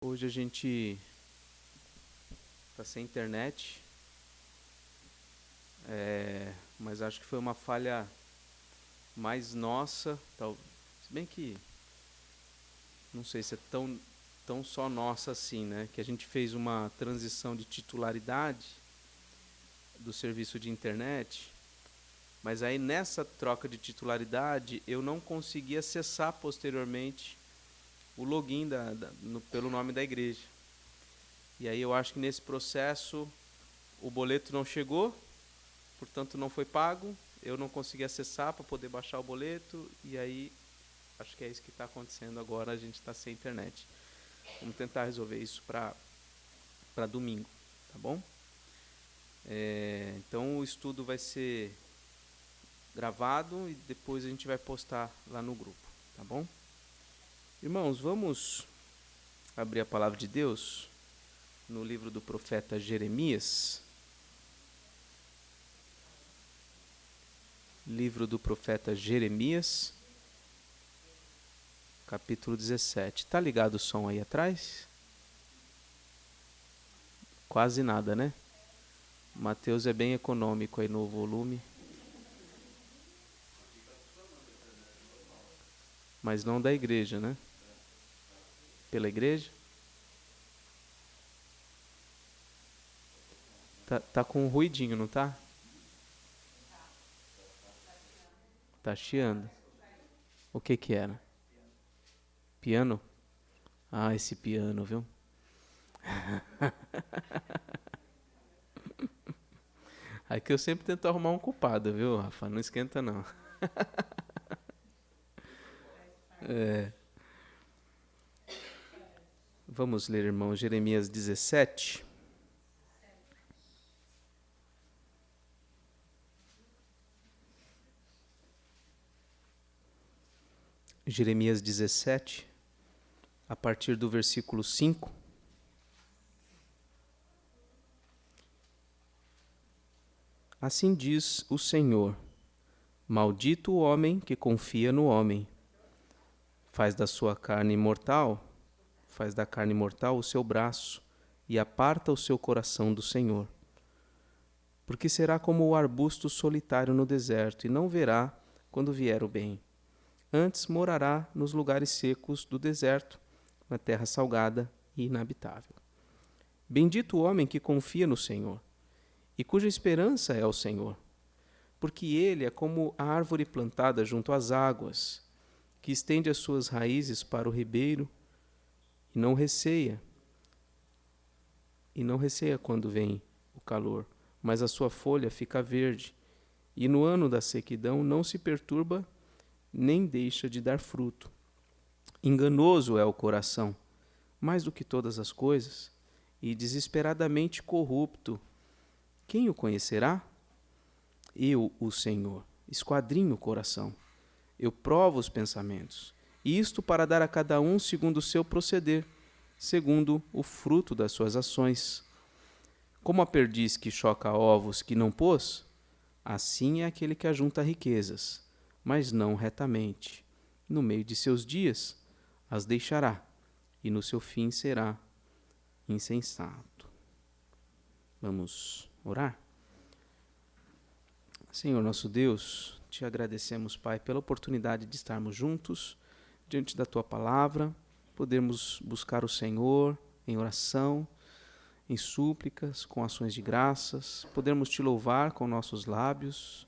Hoje a gente está sem internet, mas acho que foi uma falha mais nossa, se bem que não sei se é tão só nossa assim, né? Que a gente fez uma transição de titularidade do serviço de internet, mas aí nessa troca de titularidade eu não consegui acessar posteriormente o login pelo nome da igreja. E aí eu acho que nesse processo o boleto não chegou, portanto não foi pago, eu não consegui acessar para poder baixar o boleto, e aí acho que é isso que está acontecendo agora, a gente está sem internet. Vamos tentar resolver isso para domingo, tá bom? Então o estudo vai ser gravado e depois a gente vai postar lá no grupo, tá bom? Irmãos, vamos abrir a palavra de Deus no livro do profeta Jeremias. Livro do profeta Jeremias, capítulo 17. Tá ligado o som aí atrás? Quase nada, né? Mateus é bem econômico aí no volume. Mas não da igreja, né? Pela igreja? Tá com um ruidinho, não tá? Tá chiando. O que era? Piano? Ah, esse piano, viu? Aí que eu sempre tento arrumar um culpado, viu, Rafa? Não esquenta, não. Vamos ler, irmão, Jeremias 17. Jeremias 17, a partir do versículo 5. Assim diz o Senhor: maldito o homem que confia no homem. Faz da carne mortal o seu braço, e aparta o seu coração do Senhor. Porque será como o arbusto solitário no deserto, e não verá quando vier o bem. Antes morará nos lugares secos do deserto, na terra salgada e inabitável. Bendito o homem que confia no Senhor, e cuja esperança é o Senhor. Porque ele é como a árvore plantada junto às águas, que estende as suas raízes para o ribeiro, e não receia quando vem o calor, mas a sua folha fica verde, e no ano da sequidão não se perturba, nem deixa de dar fruto. Enganoso é o coração, mais do que todas as coisas, e desesperadamente corrupto. Quem o conhecerá? Eu, o Senhor, esquadrinho o coração. Eu provo os pensamentos, e isto para dar a cada um segundo o seu proceder, segundo o fruto das suas ações. Como a perdiz que choca ovos que não pôs, assim é aquele que ajunta riquezas, mas não retamente. No meio de seus dias as deixará, e no seu fim será insensato. Vamos orar? Senhor nosso Deus, te agradecemos, Pai, pela oportunidade de estarmos juntos diante da Tua palavra, podermos buscar o Senhor em oração, em súplicas, com ações de graças, podermos Te louvar com nossos lábios.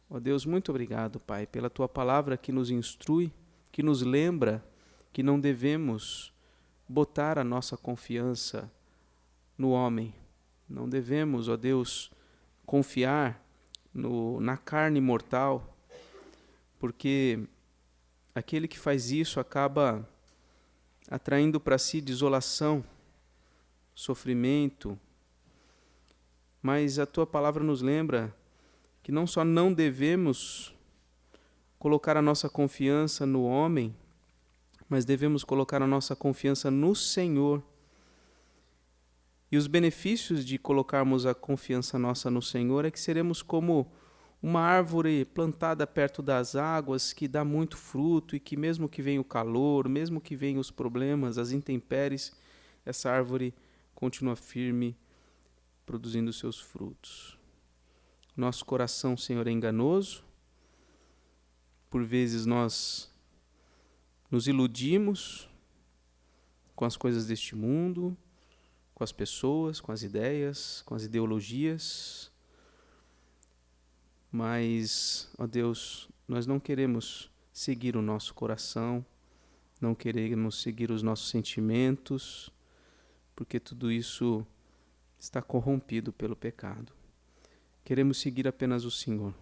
Ó Deus, muito obrigado, Pai, pela Tua palavra que nos instrui, que nos lembra que não devemos botar a nossa confiança no homem. Não devemos, ó Deus, confiar na carne mortal, porque aquele que faz isso acaba atraindo para si desolação, sofrimento. Mas a Tua palavra nos lembra que não só não devemos colocar a nossa confiança no homem, mas devemos colocar a nossa confiança no Senhor. E os benefícios de colocarmos a confiança nossa no Senhor é que seremos como uma árvore plantada perto das águas que dá muito fruto e que mesmo que venha o calor, mesmo que venham os problemas, as intempéries, essa árvore continua firme, produzindo seus frutos. Nosso coração, Senhor, é enganoso. Por vezes nós nos iludimos com as coisas deste mundo, com as pessoas, com as ideias, com as ideologias. Mas, ó Deus, nós não queremos seguir o nosso coração, não queremos seguir os nossos sentimentos, porque tudo isso está corrompido pelo pecado. Queremos seguir apenas o Senhor.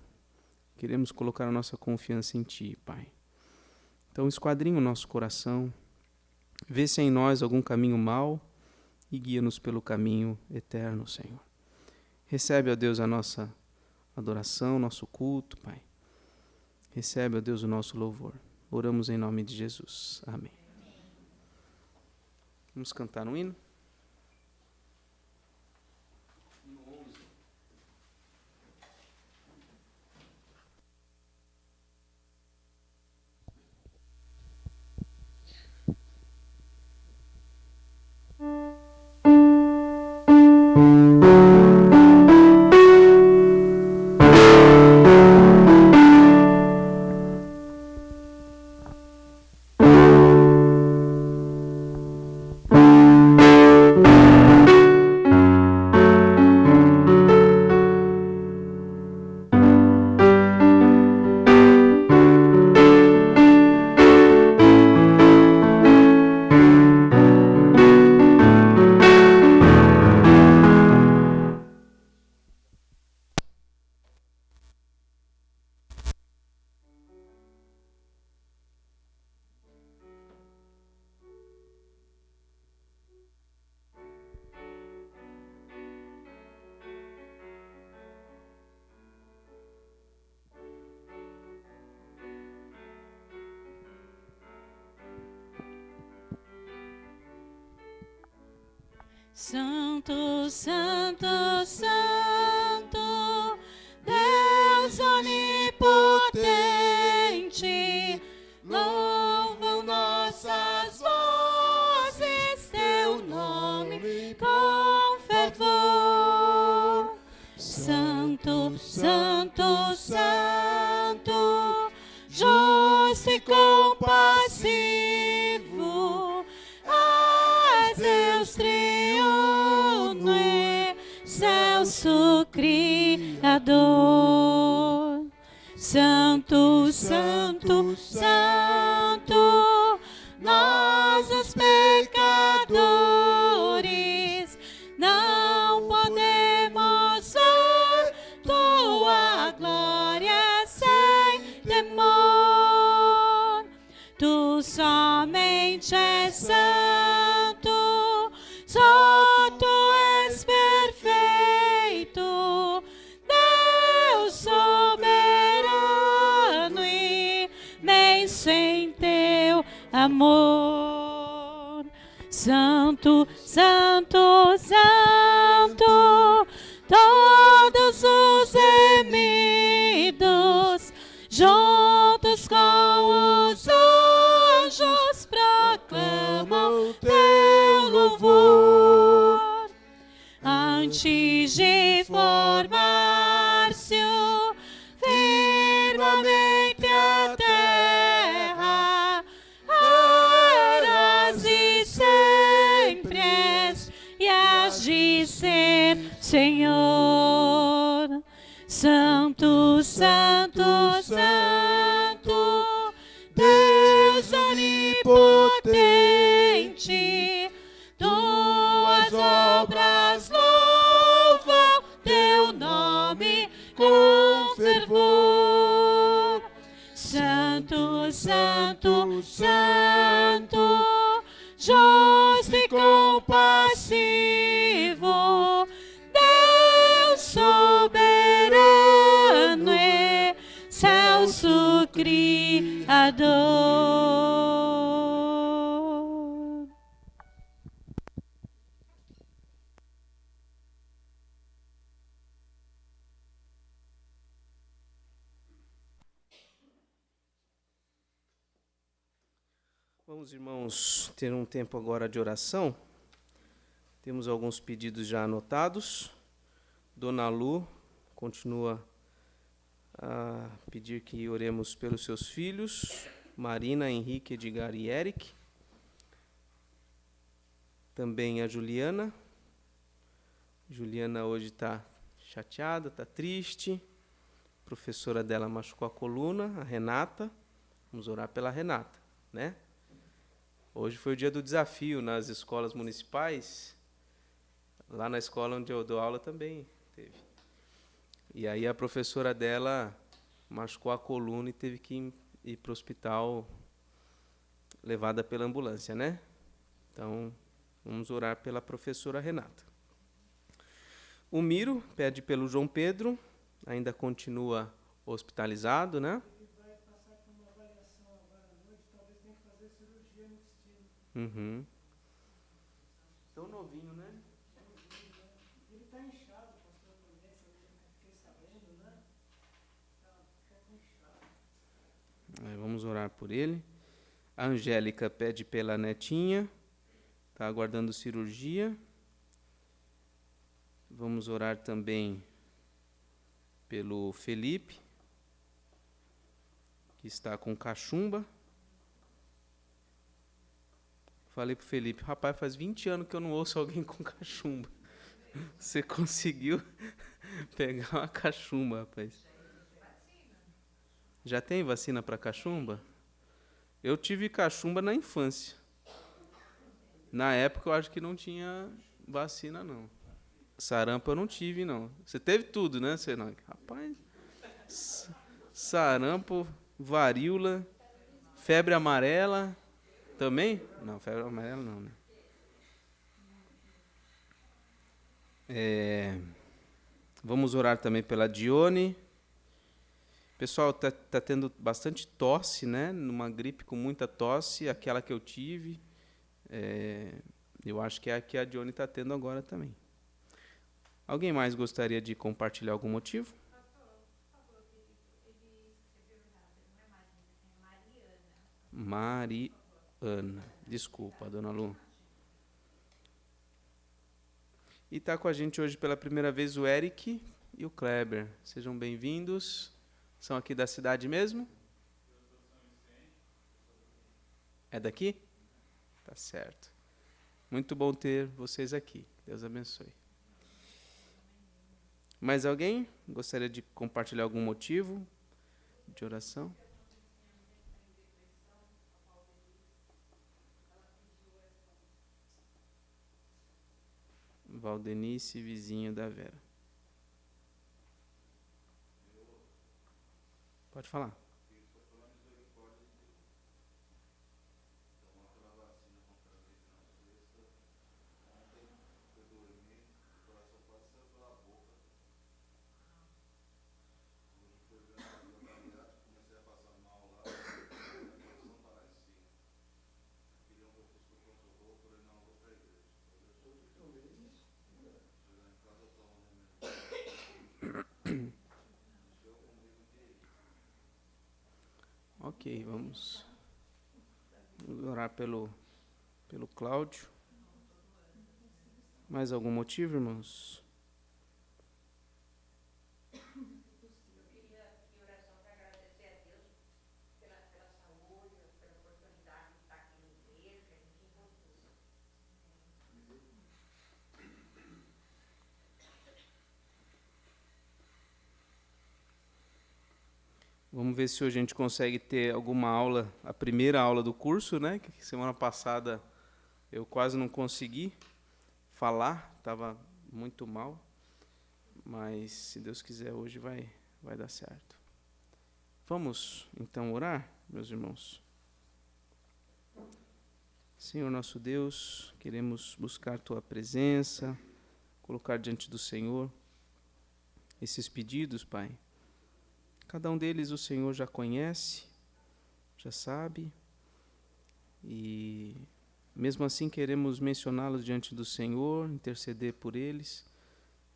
Queremos colocar a nossa confiança em Ti, Pai. Então, esquadrinha o nosso coração, vê se há em nós algum caminho mau e guia-nos pelo caminho eterno, Senhor. Recebe, ó Deus, a nossa adoração, nosso culto, Pai. Recebe, ó Deus, o nosso louvor. Oramos em nome de Jesus. Amém. Vamos cantar um hino? Santo, Santo, Santo, Deus onipotente, louvam nossas vozes teu nome com fervor. Santo, Santo, Santo, justo e compassivo, és Deus triuno, excelso Criador. Santo, Santo, Santo, nós os pecadores não podemos ver tua glória sem temor. Tu somente és santo, só tu és perfeito, Deus soberano e imenso em teu amor. Santo, Santo, Santo, todos os remidos, juntos com os anjos, proclamam teu louvor. Antes de formar-se o firmamento e a terra, eras e sempre és, e has de ser, Senhor. Santo, Santo, Santo, Deus onipotente, tuas obras louvam teu nome com fervor. Santo, Santo, Santo, justo e compassivo, Deus soberano, excelso Criador. Vamos, irmãos, ter um tempo agora de oração. Temos alguns pedidos já anotados. Dona Lu continua a pedir que oremos pelos seus filhos, Marina, Henrique, Edgar e Eric. Também a Juliana. Juliana hoje está chateada, está triste. A professora dela machucou a coluna, a Renata. Vamos orar pela Renata, né? Hoje foi o dia do desafio nas escolas municipais. Lá na escola onde eu dou aula também teve. E aí a professora dela machucou a coluna e teve que ir para o hospital, levada pela ambulância, né? Então, vamos orar pela professora Renata. O Miro pede pelo João Pedro, ainda continua hospitalizado, né? Ele vai passar por uma avaliação agora à noite, talvez tenha que fazer cirurgia no intestino. Uhum. Tão novinho, né? Ele está inchado, pastor, também, eu fiquei sabendo, né? Está um pouco inchado. Vamos orar por ele. A Angélica pede pela netinha, está aguardando cirurgia. Vamos orar também pelo Felipe, que está com cachumba. Falei pro Felipe, rapaz, faz 20 anos que eu não ouço alguém com cachumba. Você conseguiu pegar uma cachumba, rapaz. Já tem vacina para cachumba? Eu tive cachumba na infância. Na época eu acho que não tinha vacina, não. Sarampo eu não tive, não. Você teve tudo, né, Senão? Rapaz, sarampo, varíola, febre amarela, também? Não, febre amarela não, né? Vamos orar também pela Dione. Pessoal, tá tendo bastante tosse, né? Numa gripe com muita tosse, aquela que eu tive. Eu acho que é a que a Dione está tendo agora também. Alguém mais gostaria de compartilhar algum motivo? Mariana. Desculpa, dona Lu. E está com a gente hoje pela primeira vez o Eric e o Kleber. Sejam bem-vindos. São aqui da cidade mesmo? É daqui? Tá certo. Muito bom ter vocês aqui. Deus abençoe. Mais alguém gostaria de compartilhar algum motivo de oração? Valdenice, vizinho da Vera. Pode falar. Ok, vamos orar pelo Cláudio. Mais algum motivo, irmãos? Vamos ver se hoje a gente consegue ter alguma aula, a primeira aula do curso, né? Que semana passada eu quase não consegui falar, estava muito mal, mas se Deus quiser hoje vai dar certo. Vamos então orar, meus irmãos. Senhor nosso Deus, queremos buscar Tua presença, colocar diante do Senhor esses pedidos, Pai. Cada um deles o Senhor já conhece, já sabe, e mesmo assim queremos mencioná-los diante do Senhor, interceder por eles,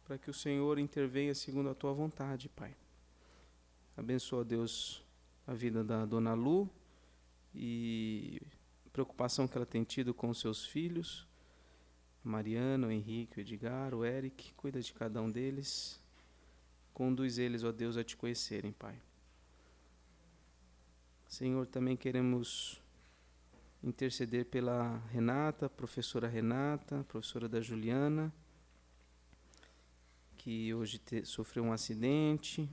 para que o Senhor intervenha segundo a Tua vontade, Pai. Abençoa, Deus, a vida da Dona Lu e preocupação que ela tem tido com os seus filhos, a Mariana, o Henrique, o Edgar, o Eric, cuida de cada um deles. Conduz eles, ó Deus, a te conhecerem, Pai. Senhor, também queremos interceder pela Renata, professora da Juliana, que hoje sofreu um acidente.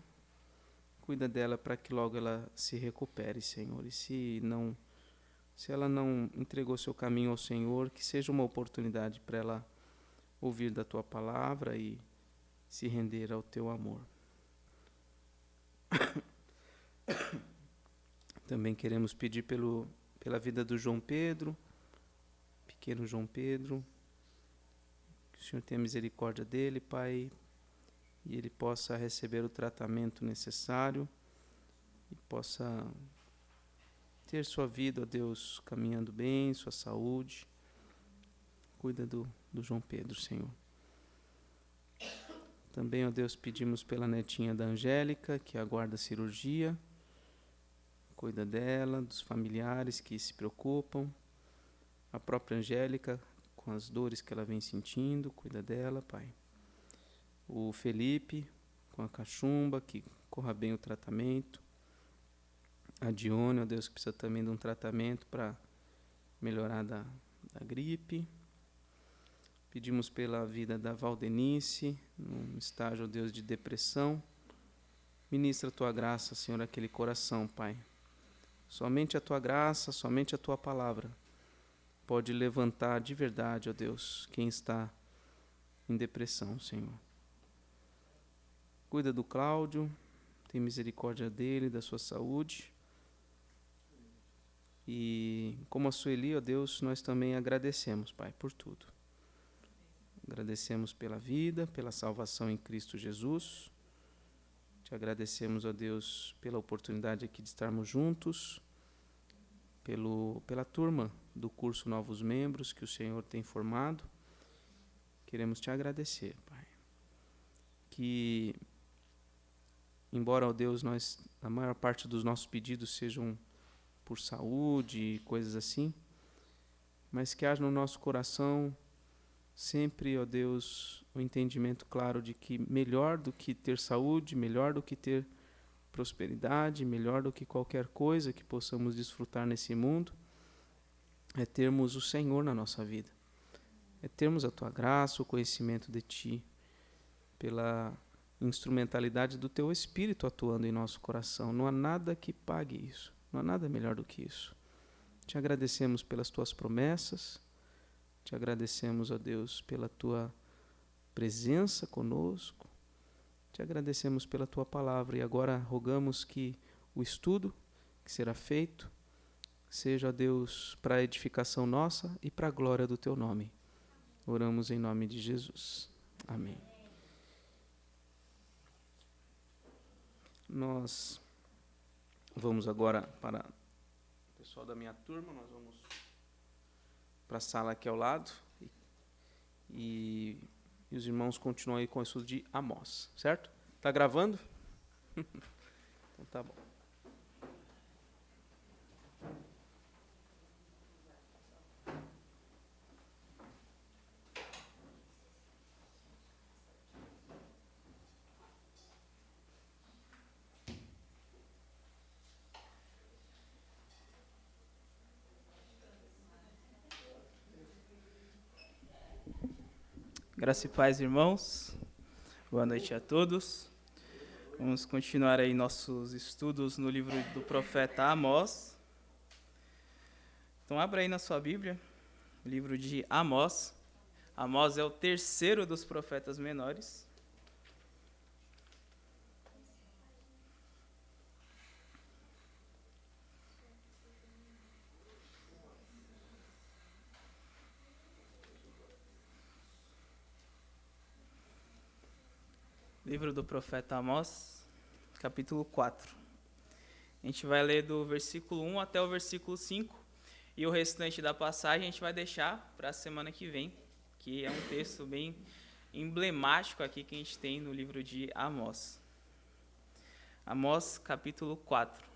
Cuida dela para que logo ela se recupere, Senhor. E se ela não entregou seu caminho ao Senhor, que seja uma oportunidade para ela ouvir da tua palavra e se render ao teu amor. Também queremos pedir pela vida do João Pedro, pequeno João Pedro, que o Senhor tenha misericórdia dele, Pai, e ele possa receber o tratamento necessário e possa ter sua vida, ó Deus, caminhando bem, sua saúde. Cuida do João Pedro, Senhor. Também, ó Deus, pedimos pela netinha da Angélica, que aguarda a cirurgia. Cuida dela, dos familiares que se preocupam. A própria Angélica, com as dores que ela vem sentindo, cuida dela, Pai. O Felipe, com a cachumba, que corra bem o tratamento. A Dione, ó Deus, que precisa também de um tratamento para melhorar da gripe. Pedimos pela vida da Valdenice, num estágio, ó Deus, de depressão. Ministra a tua graça, Senhor, àquele coração, Pai. Somente a tua graça, somente a tua palavra pode levantar de verdade, ó Deus, quem está em depressão, Senhor. Cuida do Cláudio, tem misericórdia dele, da sua saúde. E como a Sueli, ó Deus, nós também agradecemos, Pai, por tudo. Agradecemos pela vida, pela salvação em Cristo Jesus. Te agradecemos, ó Deus, pela oportunidade aqui de estarmos juntos, pela turma do curso Novos Membros que o Senhor tem formado. Queremos te agradecer, Pai. Que, embora, ó Deus, a maior parte dos nossos pedidos sejam por saúde e coisas assim, mas que haja no nosso coração sempre, ó Deus, o entendimento claro de que melhor do que ter saúde, melhor do que ter prosperidade, melhor do que qualquer coisa que possamos desfrutar nesse mundo, é termos o Senhor na nossa vida. É termos a tua graça, o conhecimento de ti, pela instrumentalidade do teu Espírito atuando em nosso coração. Não há nada que pague isso. Não há nada melhor do que isso. Te agradecemos pelas tuas promessas. Te agradecemos, ó Deus, pela tua presença conosco. Te agradecemos pela tua palavra. E agora rogamos que o estudo que será feito seja, ó Deus, para a edificação nossa e para a glória do teu nome. Oramos em nome de Jesus. Amém. Nós vamos agora para o pessoal da minha turma, nós vamos para a sala aqui ao lado e os irmãos continuam aí com o estudo de Amós, certo? Tá gravando? Então tá bom. Graça e paz, irmãos. Boa noite a todos. Vamos continuar aí nossos estudos no livro do profeta Amós. Então, abra aí na sua Bíblia, o livro de Amós. Amós é o terceiro dos profetas menores. Livro do profeta Amós, capítulo 4. A gente vai ler do versículo 1 até o versículo 5, e o restante da passagem a gente vai deixar para a semana que vem, que é um texto bem emblemático aqui que a gente tem no livro de Amós. Amós, capítulo 4.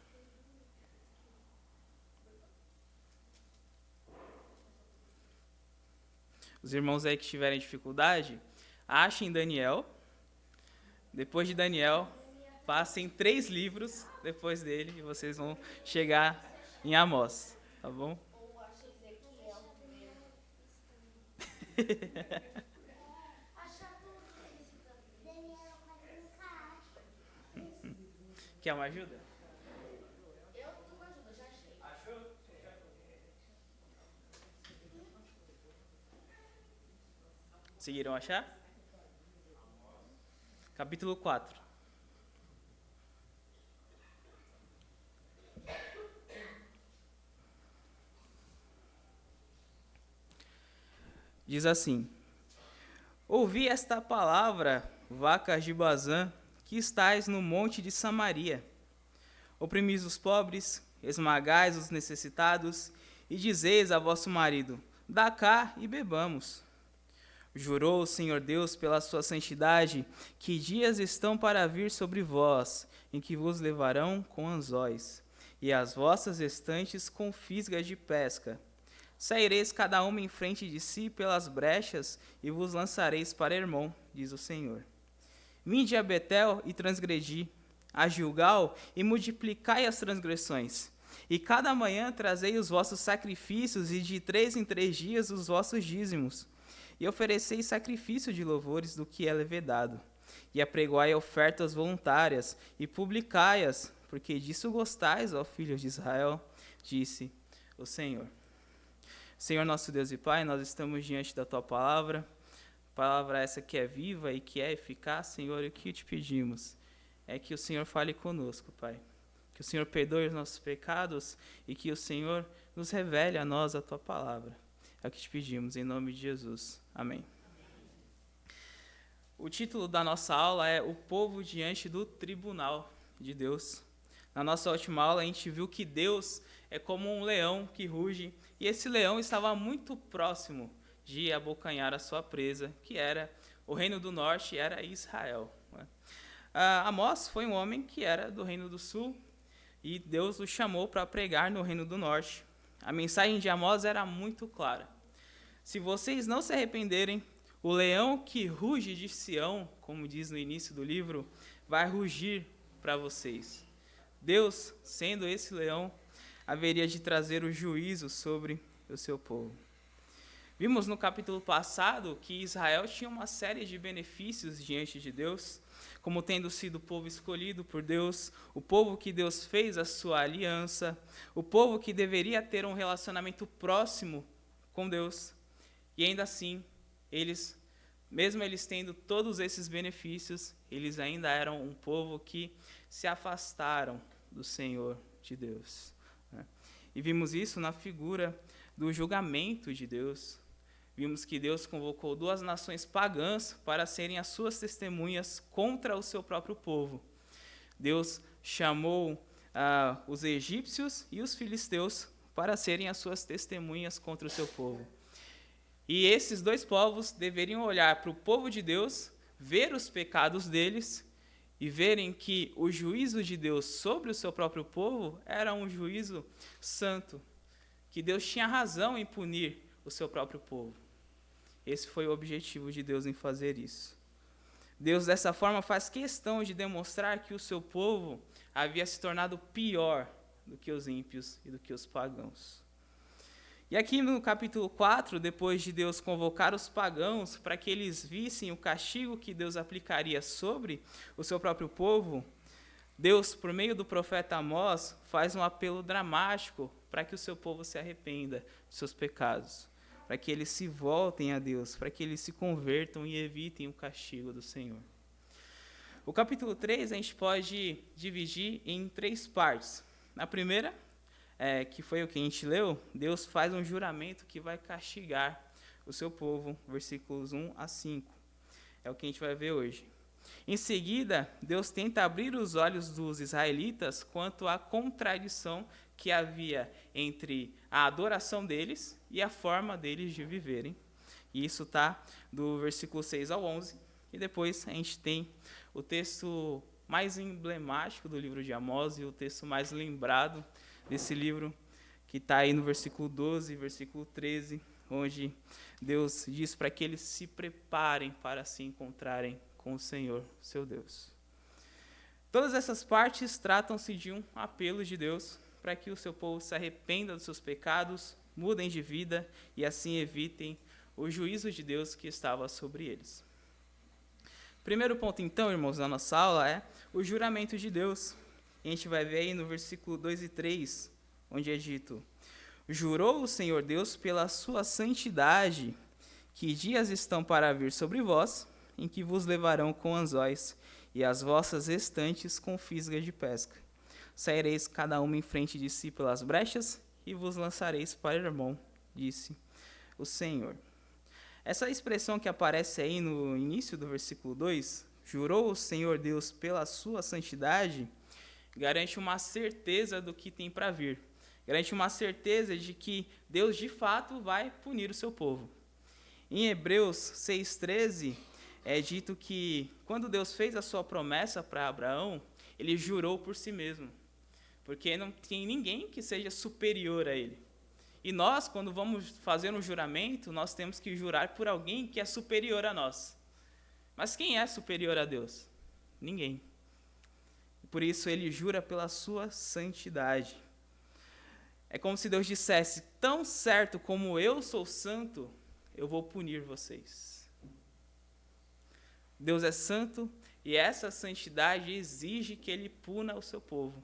Os irmãos aí que tiverem dificuldade, achem Daniel. Depois de Daniel, passem 3 livros depois dele e vocês vão chegar em Amós, tá bom? Quer uma ajuda? Conseguiram achar? Capítulo 4. Diz assim: Ouvi esta palavra, vacas de Bazã, que estais no monte de Samaria. Oprimis os pobres, esmagais os necessitados, e dizeis a vosso marido: dá cá e bebamos. Jurou o Senhor Deus pela sua santidade, que dias estão para vir sobre vós, em que vos levarão com anzóis, e as vossas estantes com fisgas de pesca. Saireis cada uma em frente de si pelas brechas, e vos lançareis para Hermon, diz o Senhor. Vinde a Betel e transgredi, a Gilgal e multiplicai as transgressões. E cada manhã trazei os vossos sacrifícios, e de 3 em 3 dias os vossos dízimos. E ofereceis sacrifício de louvores do que é levedado. E apregoai ofertas voluntárias, e publicai-as, porque disso gostais, ó filhos de Israel, disse o Senhor. Senhor nosso Deus e Pai, nós estamos diante da Tua palavra essa que é viva e que é eficaz, Senhor, e o que te pedimos é que o Senhor fale conosco, Pai. Que o Senhor perdoe os nossos pecados e que o Senhor nos revele a nós a Tua palavra. É o que te pedimos, em nome de Jesus. Amém. O título da nossa aula é O Povo Diante do Tribunal de Deus. Na nossa última aula, a gente viu que Deus é como um leão que ruge, e esse leão estava muito próximo de abocanhar a sua presa, que era o reino do norte, era Israel. Amós foi um homem que era do reino do sul, e Deus o chamou para pregar no reino do norte. A mensagem de Amós era muito clara. Se vocês não se arrependerem, o leão que ruge de Sião, como diz no início do livro, vai rugir para vocês. Deus, sendo esse leão, haveria de trazer o juízo sobre o seu povo. Vimos no capítulo passado que Israel tinha uma série de benefícios diante de Deus, como tendo sido o povo escolhido por Deus, o povo que Deus fez a sua aliança, o povo que deveria ter um relacionamento próximo com Deus. E ainda assim, mesmo eles tendo todos esses benefícios, eles ainda eram um povo que se afastaram do Senhor de Deus. E vimos isso na figura do julgamento de Deus. Vimos que Deus convocou 2 nações pagãs para serem as suas testemunhas contra o seu próprio povo. Deus chamou os egípcios e os filisteus para serem as suas testemunhas contra o seu povo. E esses 2 povos deveriam olhar para o povo de Deus, ver os pecados deles e verem que o juízo de Deus sobre o seu próprio povo era um juízo santo, que Deus tinha razão em punir o seu próprio povo. Esse foi o objetivo de Deus em fazer isso. Deus, dessa forma, faz questão de demonstrar que o seu povo havia se tornado pior do que os ímpios e do que os pagãos. E aqui no capítulo 4, depois de Deus convocar os pagãos para que eles vissem o castigo que Deus aplicaria sobre o seu próprio povo, Deus, por meio do profeta Amós, faz um apelo dramático para que o seu povo se arrependa dos seus pecados, para que eles se voltem a Deus, para que eles se convertam e evitem o castigo do Senhor. O capítulo 3 a gente pode dividir em 3 partes. Na primeira, que foi o que a gente leu, Deus faz um juramento que vai castigar o seu povo, versículos 1 a 5. É o que a gente vai ver hoje. Em seguida, Deus tenta abrir os olhos dos israelitas quanto à contradição que havia entre a adoração deles e a forma deles de viverem. E isso está do versículo 6 ao 11. E depois a gente tem o texto mais emblemático do livro de Amós e o texto mais lembrado desse livro, que está aí no versículo 12, versículo 13 onde Deus diz para que eles se preparem para se encontrarem com o Senhor, seu Deus. Todas essas partes tratam-se de um apelo de Deus para que o seu povo se arrependa dos seus pecados, mudem de vida e assim evitem o juízo de Deus que estava sobre eles. Primeiro ponto, então, irmãos, da nossa aula é o juramento de Deus. E a gente vai ver aí no versículo 2 e 3, onde é dito: jurou o Senhor Deus pela sua santidade, que dias estão para vir sobre vós, em que vos levarão com anzóis, e as vossas estantes com fisgas de pesca. Saireis cada uma em frente de si pelas brechas, e vos lançareis para Hermon, disse o Senhor. Essa expressão que aparece aí no início do versículo 2, jurou o Senhor Deus pela sua santidade, garante uma certeza do que tem para vir. Garante uma certeza de que Deus, de fato, vai punir o seu povo. Em Hebreus 6,13, é dito que, quando Deus fez a sua promessa para Abraão, ele jurou por si mesmo, porque não tem ninguém que seja superior a ele. E nós, quando vamos fazer um juramento, nós temos que jurar por alguém que é superior a nós. Mas quem é superior a Deus? Ninguém. Por isso, ele jura pela sua santidade. É como se Deus dissesse: tão certo como eu sou santo, eu vou punir vocês. Deus é santo e essa santidade exige que ele puna o seu povo,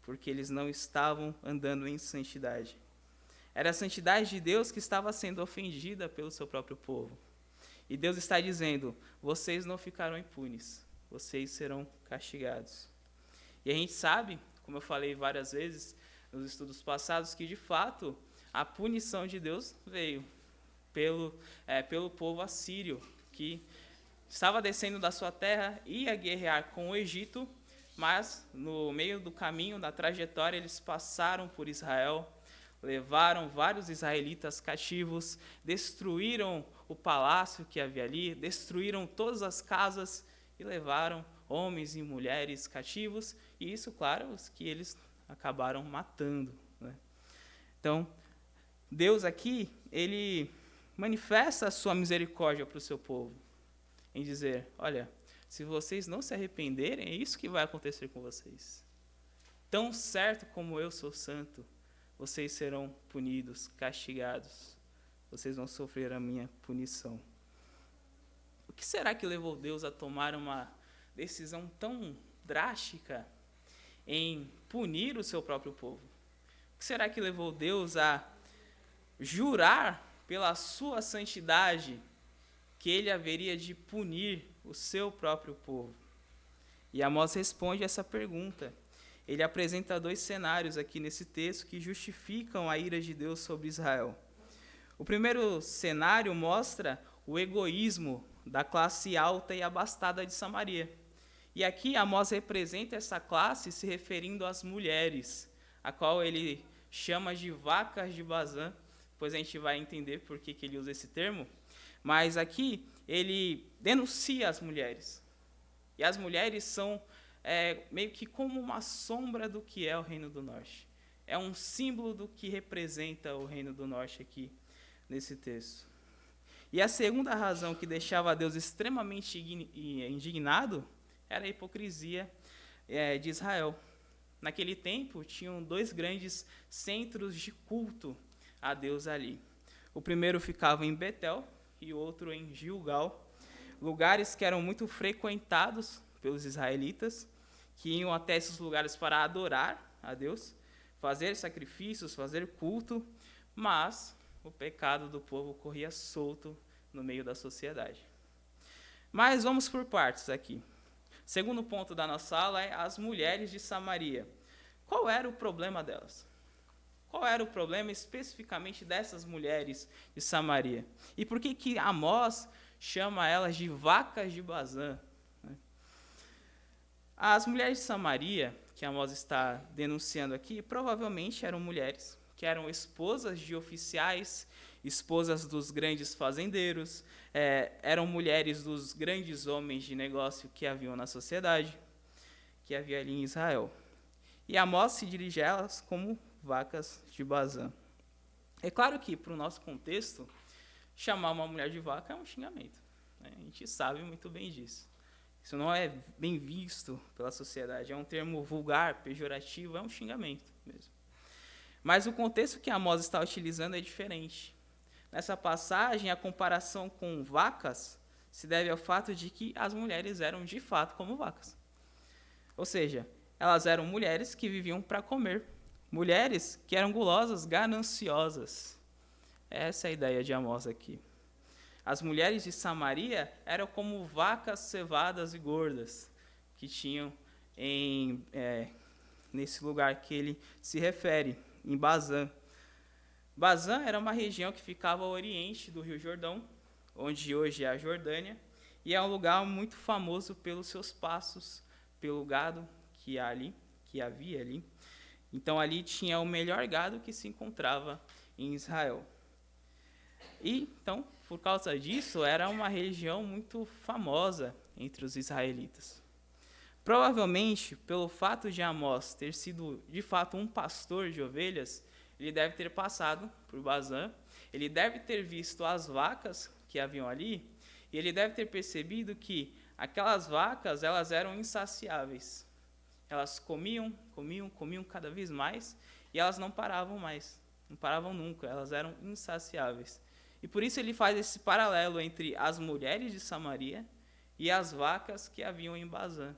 porque eles não estavam andando em santidade. Era a santidade de Deus que estava sendo ofendida pelo seu próprio povo. E Deus está dizendo: vocês não ficarão impunes, vocês serão castigados. E a gente sabe, como eu falei várias vezes nos estudos passados, que de fato a punição de Deus veio pelo povo assírio, que estava descendo da sua terra, ia guerrear com o Egito, mas no meio do caminho, da trajetória, eles passaram por Israel, levaram vários israelitas cativos, destruíram o palácio que havia ali, destruíram todas as casas e levaram homens e mulheres cativos, e isso, claro, os que eles acabaram matando, né? Então, Deus aqui, ele manifesta a sua misericórdia para o seu povo, em dizer: olha, se vocês não se arrependerem, é isso que vai acontecer com vocês. Tão certo como eu sou santo, vocês serão punidos, castigados. Vocês vão sofrer a minha punição. O que será que levou Deus a tomar uma decisão tão drástica em punir o seu próprio povo? O que será que levou Deus a jurar pela sua santidade que ele haveria de punir o seu próprio povo? E Amós responde essa pergunta. Ele apresenta dois cenários aqui nesse texto que justificam a ira de Deus sobre Israel. O primeiro cenário mostra o egoísmo da classe alta e abastada de Samaria. E aqui Amós representa essa classe se referindo às mulheres, a qual ele chama de vacas de Bazã. Depois a gente vai entender por que ele usa esse termo. Mas aqui ele denuncia as mulheres. E as mulheres são meio que como uma sombra do que é o Reino do Norte. É um símbolo do que representa o Reino do Norte aqui nesse texto. E a segunda razão que deixava Deus extremamente indignado era a hipocrisia de Israel. Naquele tempo, tinham dois grandes centros de culto a Deus ali. O primeiro ficava em Betel e o outro em Gilgal, lugares que eram muito frequentados pelos israelitas, que iam até esses lugares para adorar a Deus, fazer sacrifícios, fazer culto, mas o pecado do povo corria solto no meio da sociedade. Mas vamos por partes aqui. Segundo ponto da nossa aula é as mulheres de Samaria. Qual era o problema delas? Qual era o problema especificamente dessas mulheres de Samaria? E por que Amós chama elas de vacas de Bazã? As mulheres de Samaria, que Amós está denunciando aqui, provavelmente eram mulheres que eram esposas de oficiais, esposas dos grandes fazendeiros, eram mulheres dos grandes homens de negócio que haviam na sociedade, que havia ali em Israel. E Amós se dirige a elas como vacas de Bazã. É claro que, para o nosso contexto, chamar uma mulher de vaca é um xingamento, né? A gente sabe muito bem disso. Isso não é bem visto pela sociedade, é um termo vulgar, pejorativo, é um xingamento mesmo. Mas o contexto que Amós está utilizando é diferente. Nessa passagem, a comparação com vacas se deve ao fato de que as mulheres eram de fato como vacas. Ou seja, elas eram mulheres que viviam para comer, mulheres que eram gulosas, gananciosas. Essa é a ideia de Amós aqui. As mulheres de Samaria eram como vacas cevadas e gordas que tinham nesse lugar que ele se refere, em Bazã. Bazã era uma região que ficava ao oriente do Rio Jordão, onde hoje é a Jordânia, e é um lugar muito famoso pelos seus pastos, pelo gado que havia ali. Então ali tinha o melhor gado que se encontrava em Israel. E então, por causa disso, era uma região muito famosa entre os israelitas. Provavelmente, pelo fato de Amós ter sido, de fato, um pastor de ovelhas, ele deve ter passado por Bazã, ele deve ter visto as vacas que haviam ali, e ele deve ter percebido que aquelas vacas, elas eram insaciáveis. Elas comiam cada vez mais, e elas não paravam mais, não paravam nunca, elas eram insaciáveis. E por isso ele faz esse paralelo entre as mulheres de Samaria e as vacas que haviam em Bazã.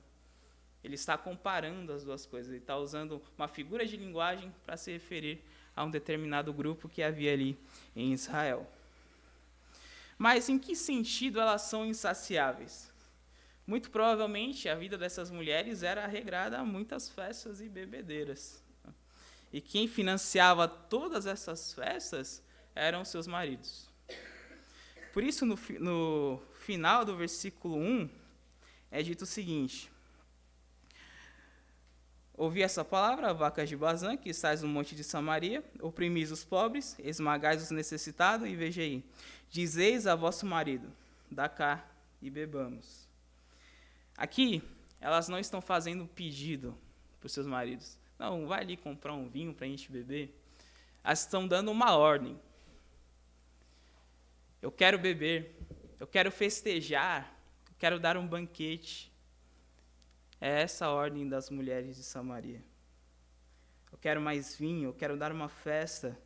Ele está comparando as duas coisas, ele está usando uma figura de linguagem para se referir a um determinado grupo que havia ali em Israel. Mas em que sentido elas são insaciáveis? Muito provavelmente a vida dessas mulheres era regrada a muitas festas e bebedeiras. E quem financiava todas essas festas eram seus maridos. Por isso, no final do versículo 1, é dito o seguinte: ouvi essa palavra, vacas de Bazã, que estáis no monte de Samaria, oprimis os pobres, esmagais os necessitados, e veja aí, dizeis a vosso marido, dá cá e bebamos. Aqui, elas não estão fazendo um pedido para os seus maridos. Não, vai ali comprar um vinho para a gente beber. Elas estão dando uma ordem. Eu quero beber, eu quero festejar, eu quero dar um banquete. É essa a ordem das mulheres de Samaria. Eu quero mais vinho, eu quero dar uma festa.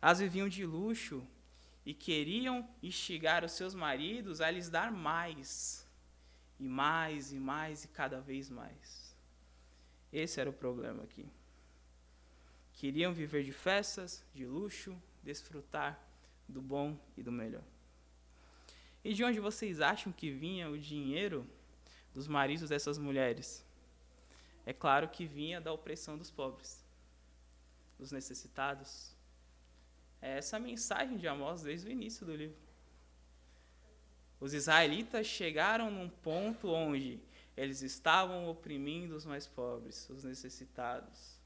Elas viviam de luxo e queriam instigar os seus maridos a lhes dar mais, e mais, e mais, e cada vez mais. Esse era o problema aqui. Queriam viver de festas, de luxo, desfrutar do bom e do melhor. E de onde vocês acham que vinha o dinheiro dos maridos dessas mulheres? É claro que vinha da opressão dos pobres, dos necessitados. É essa a mensagem de Amós desde o início do livro. Os israelitas chegaram num ponto onde eles estavam oprimindo os mais pobres, os necessitados.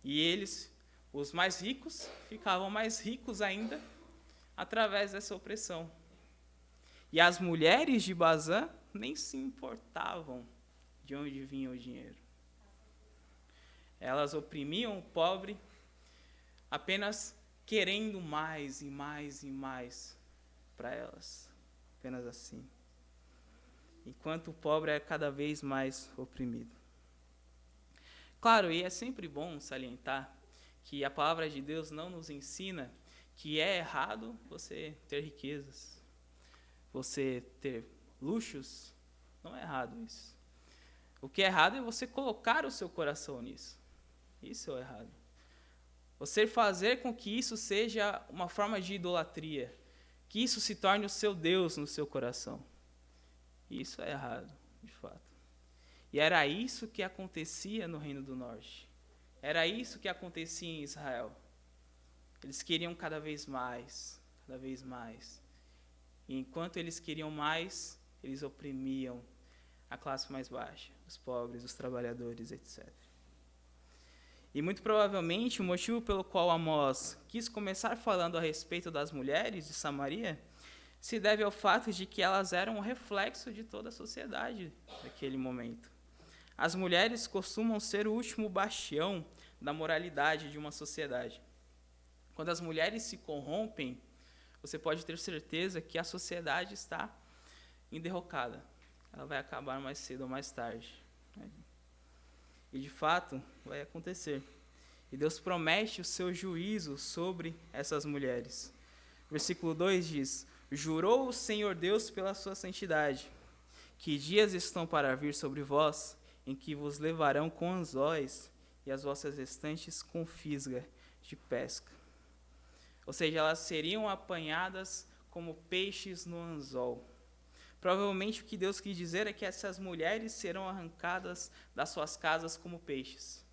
E eles, os mais ricos, ficavam mais ricos ainda através dessa opressão. E as mulheres de Bazã nem se importavam de onde vinha o dinheiro. Elas oprimiam o pobre apenas querendo mais e mais e mais para elas. Apenas assim. Enquanto o pobre é cada vez mais oprimido. Claro, e é sempre bom salientar que a palavra de Deus não nos ensina que é errado você ter riquezas, você ter luxos. Não é errado isso. O que é errado é você colocar o seu coração nisso. Isso é o errado. Você fazer com que isso seja uma forma de idolatria, que isso se torne o seu Deus no seu coração. Isso é errado, de fato. E era isso que acontecia no Reino do Norte. Era isso que acontecia em Israel. Eles queriam cada vez mais, cada vez mais. E enquanto eles queriam mais, eles oprimiam a classe mais baixa, os pobres, os trabalhadores, etc. E muito provavelmente o motivo pelo qual Amós quis começar falando a respeito das mulheres de Samaria se deve ao fato de que elas eram um reflexo de toda a sociedade naquele momento. As mulheres costumam ser o último bastião da moralidade de uma sociedade. Quando as mulheres se corrompem, você pode ter certeza que a sociedade está em derrocada. Ela vai acabar mais cedo ou mais tarde. E, de fato, vai acontecer. E Deus promete o seu juízo sobre essas mulheres. Versículo 2 diz: jurou o Senhor Deus pela sua santidade, que dias estão para vir sobre vós, em que vos levarão com anzóis, e as vossas restantes com fisga de pesca. Ou seja, elas seriam apanhadas como peixes no anzol. Provavelmente o que Deus quis dizer é que essas mulheres serão arrancadas das suas casas como peixes.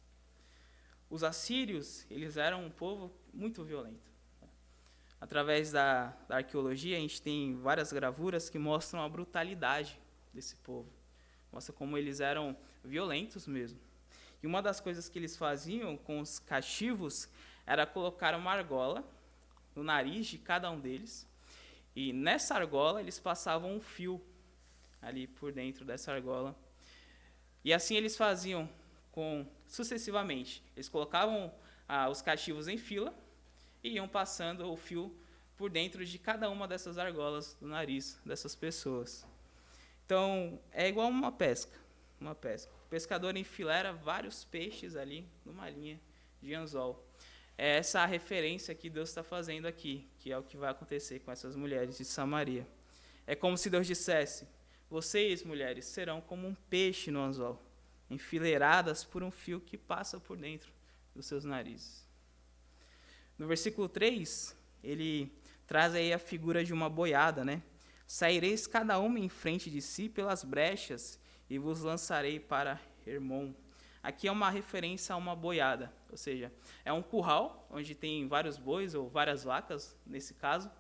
Os assírios, eles eram um povo muito violento. Através da arqueologia, a gente tem várias gravuras que mostram a brutalidade desse povo. Mostra como eles eram violentos mesmo. E uma das coisas que eles faziam com os cativos era colocar uma argola no nariz de cada um deles. E nessa argola eles passavam um fio ali por dentro dessa argola. E assim eles faziam sucessivamente. Eles colocavam os cativos em fila e iam passando o fio por dentro de cada uma dessas argolas do nariz dessas pessoas. Então, é igual uma pesca. O pescador enfileira vários peixes ali numa linha de anzol. É essa a referência que Deus está fazendo aqui, que é o que vai acontecer com essas mulheres de Samaria. É como se Deus dissesse: vocês, mulheres, serão como um peixe no anzol, enfileiradas por um fio que passa por dentro dos seus narizes. No versículo 3, ele traz aí a figura de uma boiada, né? Saireis cada uma em frente de si pelas brechas e vos lançarei para Hermon. Aqui é uma referência a uma boiada, ou seja, é um curral onde tem vários bois ou várias vacas, nesse caso.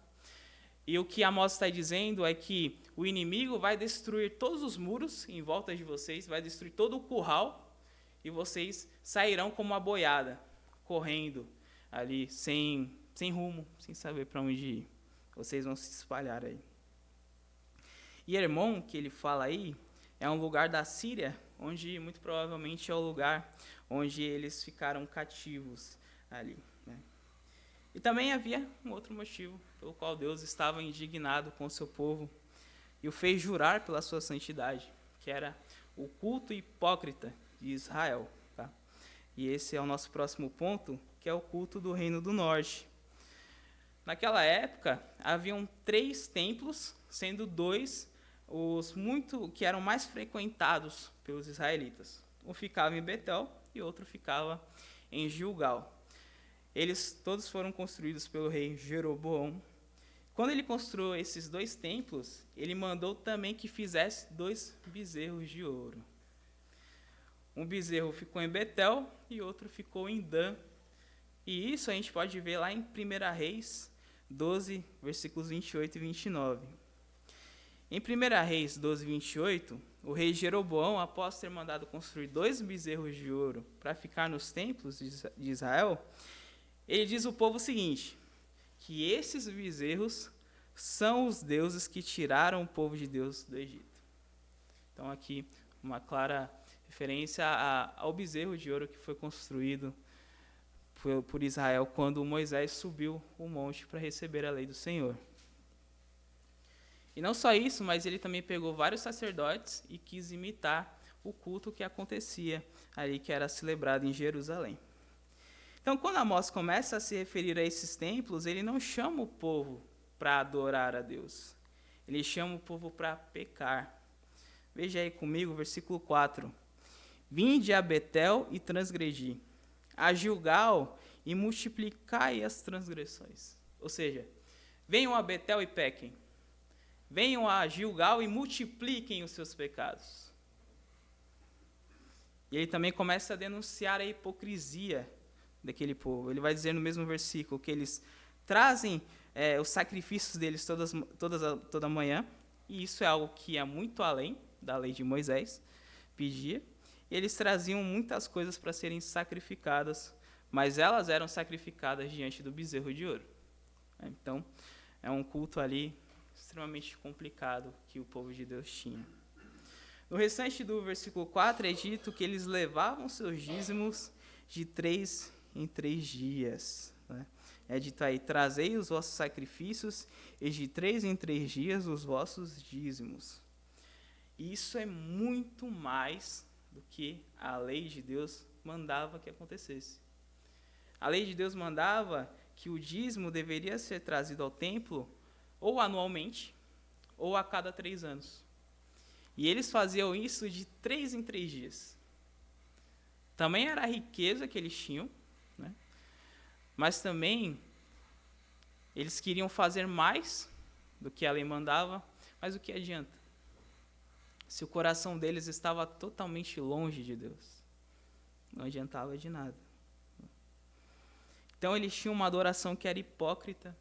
E o que Amós está dizendo é que o inimigo vai destruir todos os muros em volta de vocês, vai destruir todo o curral e vocês sairão como uma boiada, correndo ali, sem rumo, sem saber para onde ir. Vocês vão se espalhar aí. E Hermon, que ele fala aí, é um lugar da Síria, onde muito provavelmente é o lugar onde eles ficaram cativos ali, né? E também havia um outro motivo pelo qual Deus estava indignado com o seu povo e o fez jurar pela sua santidade, que era o culto hipócrita de Israel. Tá? E esse é o nosso próximo ponto, que é o culto do Reino do Norte. Naquela época, haviam 3 templos, sendo 2 que eram mais frequentados pelos israelitas. Um ficava em Betel e outro ficava em Gilgal. Eles todos foram construídos pelo rei Jeroboão. Quando ele construiu esses 2 templos, ele mandou também que fizesse 2 bezerros de ouro. Um bezerro ficou em Betel e outro ficou em Dan. E isso a gente pode ver lá em 1 Reis 12, versículos 28 e 29. Em 1 Reis 12, 28, o rei Jeroboão, após ter mandado construir 2 bezerros de ouro para ficar nos templos de Israel, ele diz ao povo o seguinte, que esses bezerros são os deuses que tiraram o povo de Deus do Egito. Então aqui uma clara referência ao bezerro de ouro que foi construído por Israel quando Moisés subiu o monte para receber a lei do Senhor. E não só isso, mas ele também pegou vários sacerdotes e quis imitar o culto que acontecia ali, que era celebrado em Jerusalém. Então, quando Amós começa a se referir a esses templos, ele não chama o povo para adorar a Deus. Ele chama o povo para pecar. Veja aí comigo, versículo 4. Vinde a Betel e transgredi, a Gilgal e multiplicai as transgressões. Ou seja, venham a Betel e pequem. Venham a Gilgal e multipliquem os seus pecados. E ele também começa a denunciar a hipocrisia daquele povo. Ele vai dizer no mesmo versículo que eles trazem os sacrifícios deles toda manhã, e isso é algo que é muito além da lei de Moisés, pedia. E eles traziam muitas coisas para serem sacrificadas, mas elas eram sacrificadas diante do bezerro de ouro. Então, é um culto ali extremamente complicado que o povo de Deus tinha. No restante do versículo 4 é dito que eles levavam seus dízimos de 3 em 3 dias. Né? É dito aí: trazei os vossos sacrifícios e de 3 em 3 dias os vossos dízimos. E isso é muito mais do que a lei de Deus mandava que acontecesse. A lei de Deus mandava que o dízimo deveria ser trazido ao templo ou anualmente ou a cada 3 anos. E eles faziam isso de 3 em 3 dias. Também era a riqueza que eles tinham, né? Mas também eles queriam fazer mais do que a lei mandava, mas o que adianta? Se o coração deles estava totalmente longe de Deus, não adiantava de nada. Então eles tinham uma adoração que era hipócrita,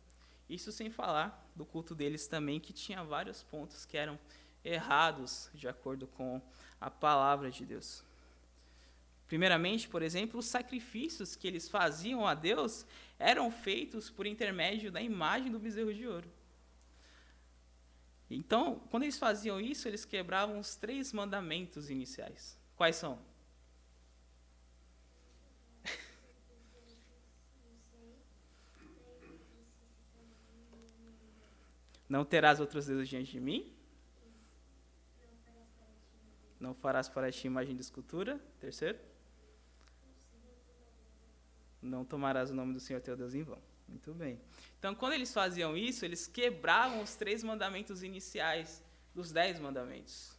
isso sem falar do culto deles também, que tinha vários pontos que eram errados de acordo com a palavra de Deus. Primeiramente, por exemplo, os sacrifícios que eles faziam a Deus eram feitos por intermédio da imagem do bezerro de ouro. Então, quando eles faziam isso, eles quebravam os 3 mandamentos iniciais. Quais são? Não terás outros deuses diante de mim. Não farás para ti imagem de escultura. Terceiro. Não tomarás o nome do Senhor teu Deus em vão. Muito bem. Então, quando eles faziam isso, eles quebravam os 3 mandamentos iniciais dos 10 mandamentos.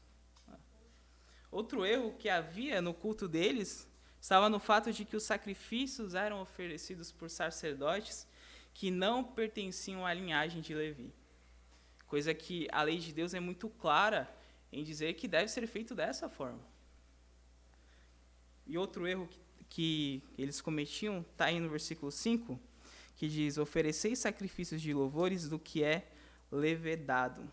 Outro erro que havia no culto deles estava no fato de que os sacrifícios eram oferecidos por sacerdotes que não pertenciam à linhagem de Levi. Coisa que a lei de Deus é muito clara em dizer que deve ser feito dessa forma. E outro erro que eles cometiam está aí no versículo 5, que diz: ofereceis sacrifícios de louvores do que é levedado.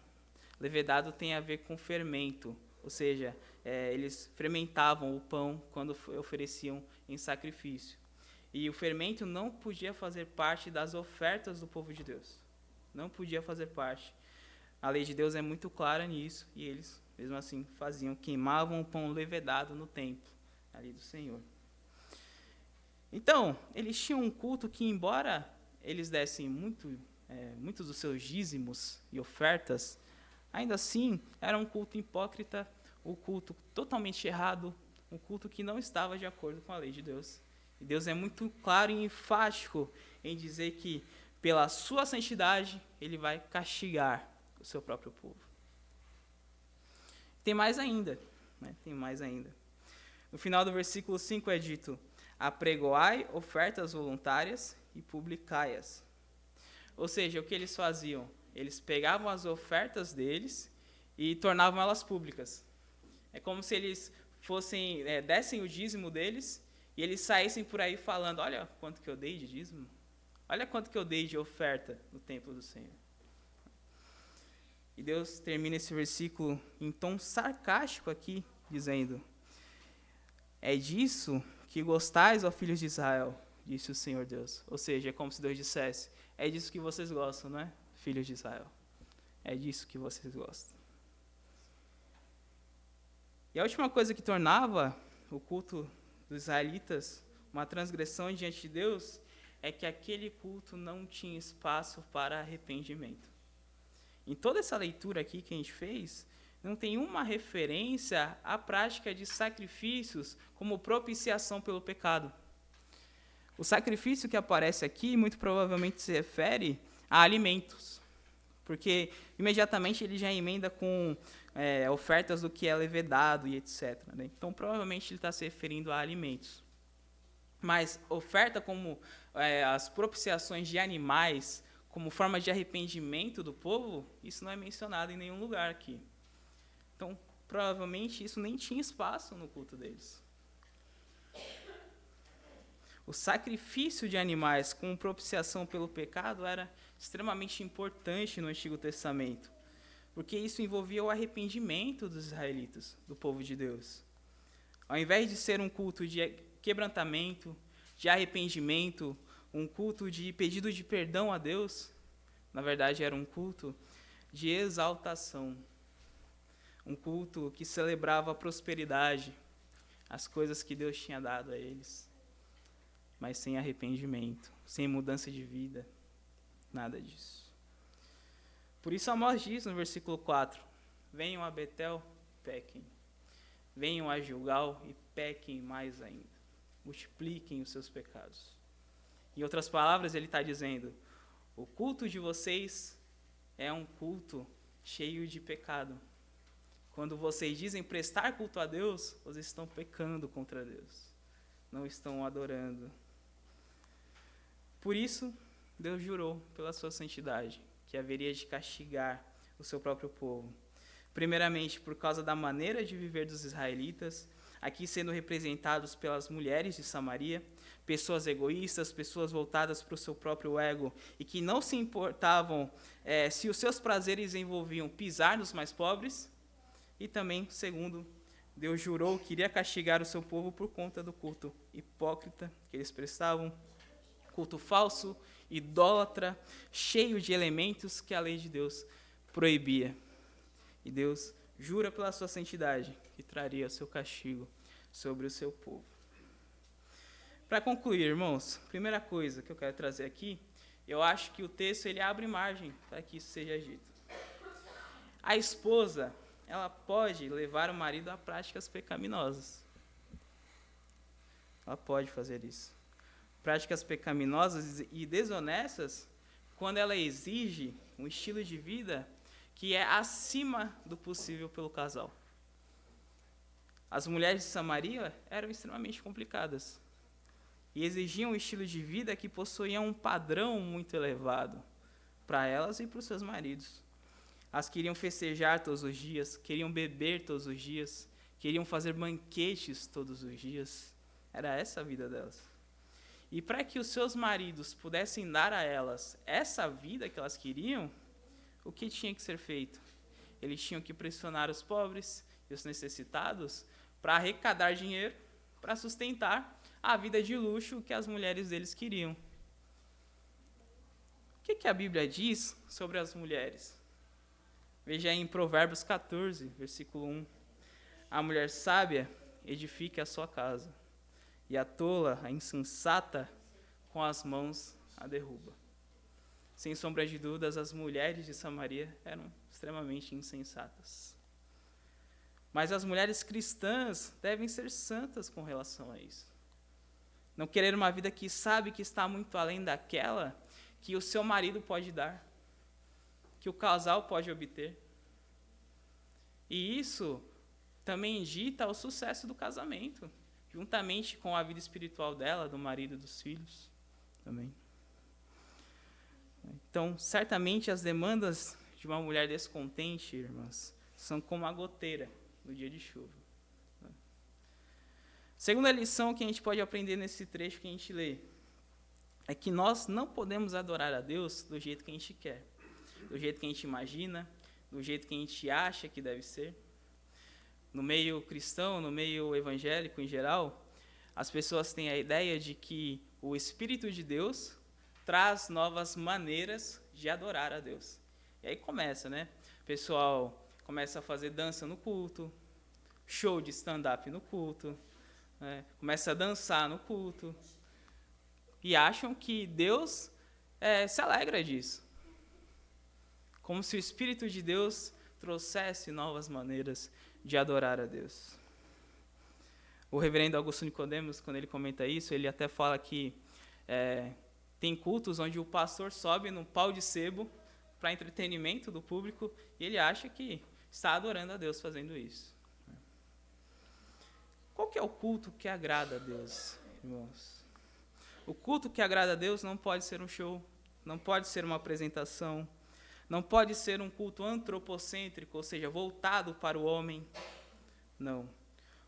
Levedado tem a ver com fermento, ou seja, eles fermentavam o pão quando ofereciam em sacrifício. E o fermento não podia fazer parte das ofertas do povo de Deus. Não podia fazer parte. A lei de Deus é muito clara nisso, e eles, mesmo assim, queimavam o pão levedado no templo ali do Senhor. Então, eles tinham um culto que, embora eles dessem muitos dos seus dízimos e ofertas, ainda assim era um culto hipócrita, um culto totalmente errado, um culto que não estava de acordo com a lei de Deus. E Deus é muito claro e enfático em dizer que, pela sua santidade, Ele vai castigar o seu próprio povo. Tem mais ainda, né? Tem mais ainda. No final do versículo 5 é dito: apregoai ofertas voluntárias e publicai-as. Ou seja, o que eles faziam? Eles pegavam as ofertas deles e tornavam elas públicas. É como se eles dessem o dízimo deles e eles saíssem por aí falando: olha quanto que eu dei de dízimo, olha quanto que eu dei de oferta no templo do Senhor. E Deus termina esse versículo em tom sarcástico aqui, dizendo: é disso que gostais, ó filhos de Israel, disse o Senhor Deus. Ou seja, é como se Deus dissesse: é disso que vocês gostam, não é, filhos de Israel? É disso que vocês gostam. E a última coisa que tornava o culto dos israelitas uma transgressão diante de Deus é que aquele culto não tinha espaço para arrependimento. Em toda essa leitura aqui que a gente fez, não tem uma referência à prática de sacrifícios como propiciação pelo pecado. O sacrifício que aparece aqui muito provavelmente se refere a alimentos, porque imediatamente ele já emenda com ofertas do que é levedado e etc. Né? Então, provavelmente ele está se referindo a alimentos. Mas oferta como as propiciações de animais, como forma de arrependimento do povo, isso não é mencionado em nenhum lugar aqui. Então, provavelmente, isso nem tinha espaço no culto deles. O sacrifício de animais como propiciação pelo pecado era extremamente importante no Antigo Testamento, porque isso envolvia o arrependimento dos israelitas, do povo de Deus. Ao invés de ser um culto de quebrantamento, de arrependimento, um culto de pedido de perdão a Deus, na verdade era um culto de exaltação, um culto que celebrava a prosperidade, as coisas que Deus tinha dado a eles. mas sem arrependimento, sem mudança de vida, nada disso. Por isso Amós diz no versículo 4, venham a Betel, pequem. Venham a Gilgal e pequem mais ainda. Multipliquem os seus pecados. Em outras palavras, ele está dizendo, o culto de vocês é um culto cheio de pecado. Quando vocês dizem prestar culto a Deus, vocês estão pecando contra Deus. Não estão adorando. Por isso, Deus jurou pela sua santidade, que haveria de castigar o seu próprio povo. Primeiramente, por causa da maneira de viver dos israelitas, aqui sendo representados pelas mulheres de Samaria, pessoas egoístas, pessoas voltadas para o seu próprio ego, e que não se importavam se os seus prazeres envolviam pisar nos mais pobres. E também, segundo, Deus jurou que iria castigar o seu povo por conta do culto hipócrita que eles prestavam, culto falso, idólatra, cheio de elementos que a lei de Deus proibia. E Deus jura pela sua santidade que traria o seu castigo sobre o seu povo. Para concluir, irmãos, primeira coisa que eu quero trazer aqui, eu acho que o texto ele abre margem para que isso seja dito. A esposa, ela pode levar o marido a práticas pecaminosas. Ela pode fazer isso. Práticas pecaminosas e desonestas quando ela exige um estilo de vida que é acima do possível pelo casal. As mulheres de Samaria eram extremamente complicadas e exigiam um estilo de vida que possuía um padrão muito elevado para elas e para os seus maridos. Elas queriam festejar todos os dias, queriam beber todos os dias, queriam fazer banquetes todos os dias. Era essa a vida delas. E para que os seus maridos pudessem dar a elas essa vida que elas queriam, o que tinha que ser feito? Eles tinham que pressionar os pobres e os necessitados para arrecadar dinheiro, para sustentar a vida de luxo que as mulheres deles queriam. O que a Bíblia diz sobre as mulheres? Veja aí em Provérbios 14, versículo 1. A mulher sábia edifica a sua casa, e a tola, a insensata, com as mãos a derruba. Sem sombra de dúvidas, as mulheres de Samaria eram extremamente insensatas. Mas as mulheres cristãs devem ser santas com relação a isso. Não querer uma vida que sabe que está muito além daquela que o seu marido pode dar, que o casal pode obter. E isso também dita o sucesso do casamento, juntamente com a vida espiritual dela, do marido e dos filhos também. Então, certamente as demandas de uma mulher descontente, irmãs, são como a goteira no dia de chuva. Segunda lição que a gente pode aprender nesse trecho que a gente lê é que nós não podemos adorar a Deus do jeito que a gente quer, do jeito que a gente imagina, do jeito que a gente acha que deve ser. No meio cristão, no meio evangélico em geral, as pessoas têm a ideia de que o Espírito de Deus traz novas maneiras de adorar a Deus. E aí começa, né? O pessoal começa a fazer dança no culto, show de stand-up no culto, né? Começa a dançar no culto, e acham que Deus se alegra disso. Como se o Espírito de Deus trouxesse novas maneiras de adorar a Deus. O reverendo Augusto Nicodemos, quando ele comenta isso, ele até fala que tem cultos onde o pastor sobe num pau de sebo para entretenimento do público e ele acha que está adorando a Deus fazendo isso. Qual que é o culto que agrada a Deus, irmãos? O culto que agrada a Deus não pode ser um show, não pode ser uma apresentação, não pode ser um culto antropocêntrico, ou seja, voltado para o homem. Não.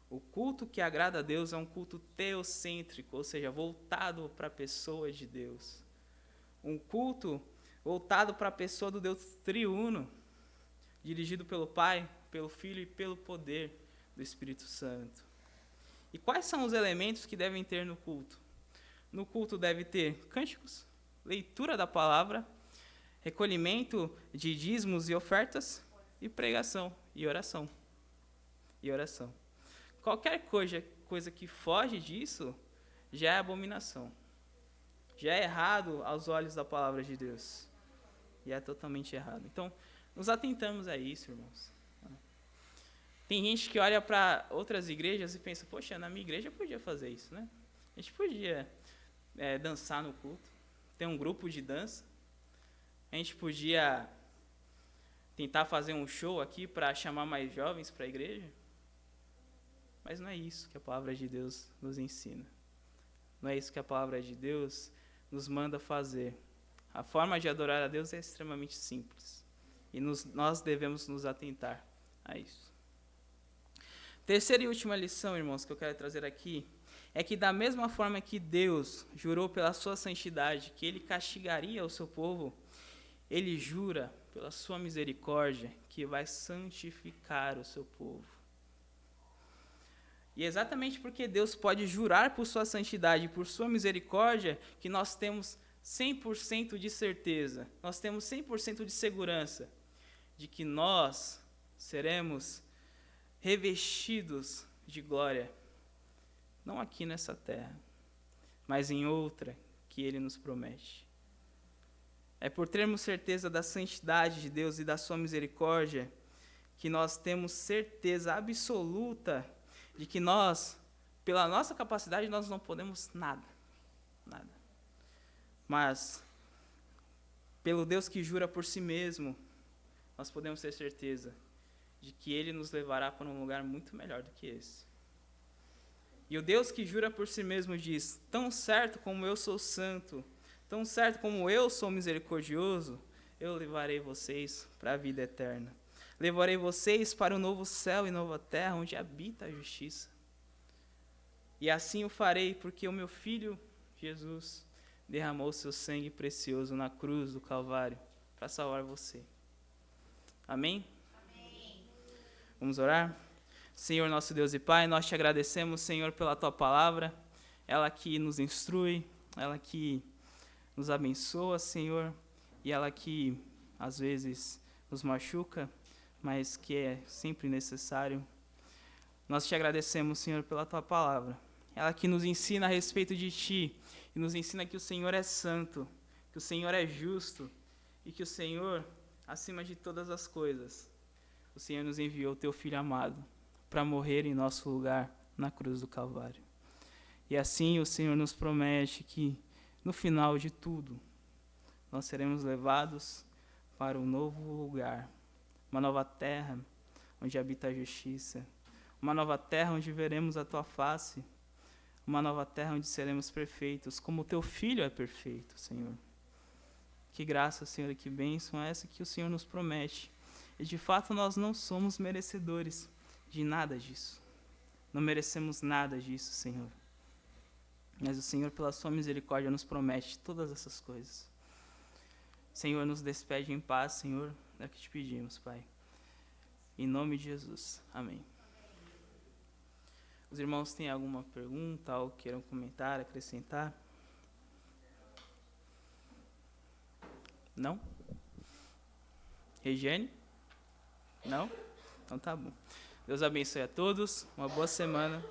O culto que agrada a Deus é um culto teocêntrico, ou seja, voltado para a pessoa de Deus. Um culto voltado para a pessoa do Deus triuno, dirigido pelo Pai, pelo Filho e pelo poder do Espírito Santo. E quais são os elementos que devem ter no culto? No culto deve ter cânticos, leitura da palavra, recolhimento de dízimos e ofertas, e pregação, e oração. E oração. Qualquer coisa que foge disso já é abominação. já é errado aos olhos da palavra de Deus. E é totalmente errado. Então, nos atentamos a isso, irmãos. Tem gente que olha para outras igrejas e pensa, poxa, na minha igreja eu podia fazer isso, né? A gente podia dançar no culto, ter um grupo de dança. A gente podia tentar fazer um show aqui para chamar mais jovens para a igreja. Mas não é isso que a palavra de Deus nos ensina. Não é isso que a palavra de Deus nos manda fazer. A forma de adorar a Deus é extremamente simples. E nós devemos nos atentar a isso. Terceira e última lição, irmãos, que eu quero trazer aqui, é que da mesma forma que Deus jurou pela sua santidade, que ele castigaria o seu povo, ele jura pela sua misericórdia, que vai santificar o seu povo. E é exatamente porque Deus pode jurar por sua santidade, por sua misericórdia, que nós temos 100% de certeza, nós temos 100% de segurança de que nós seremos revestidos de glória, não aqui nessa terra, mas em outra que Ele nos promete. É por termos certeza da santidade de Deus e da sua misericórdia que nós temos certeza absoluta de que nós, pela nossa capacidade, nós não podemos nada. Mas, pelo Deus que jura por si mesmo, nós podemos ter certeza de que Ele nos levará para um lugar muito melhor do que esse. E o Deus que jura por si mesmo diz, tão certo como eu sou santo, tão certo como eu sou misericordioso, eu levarei vocês para a vida eterna. Levarei vocês para o novo céu e nova terra, onde habita a justiça. E assim o farei, porque o meu Filho, Jesus, derramou seu sangue precioso na cruz do Calvário para salvar você. Amém? Amém. Vamos orar? Senhor, nosso Deus e Pai, nós te agradecemos, Senhor, pela tua palavra, ela que nos instrui, ela que nos abençoa, Senhor, e ela que às vezes nos machuca, mas que é sempre necessário. Nós te agradecemos, Senhor, pela tua palavra, ela que nos ensina a respeito de ti, e nos ensina que o Senhor é santo, que o Senhor é justo, e que o Senhor, acima de todas as coisas, o Senhor nos enviou o teu Filho amado, para morrer em nosso lugar na cruz do Calvário. E assim o Senhor nos promete que, no final de tudo, nós seremos levados para um novo lugar, uma nova terra onde habita a justiça, uma nova terra onde veremos a tua face, uma nova terra onde seremos perfeitos, como o teu Filho é perfeito, Senhor. Que graça, Senhor, e que bênção é essa que o Senhor nos promete. E de fato nós não somos merecedores de nada disso. Não merecemos nada disso, Senhor. Mas o Senhor, pela sua misericórdia, nos promete todas essas coisas. Senhor, nos despede em paz, Senhor, é o que te pedimos, Pai. Em nome de Jesus. Amém. Os irmãos têm alguma pergunta ou queiram comentar, acrescentar? Não? Regiane? Não? Então tá bom. Deus abençoe a todos, uma boa semana.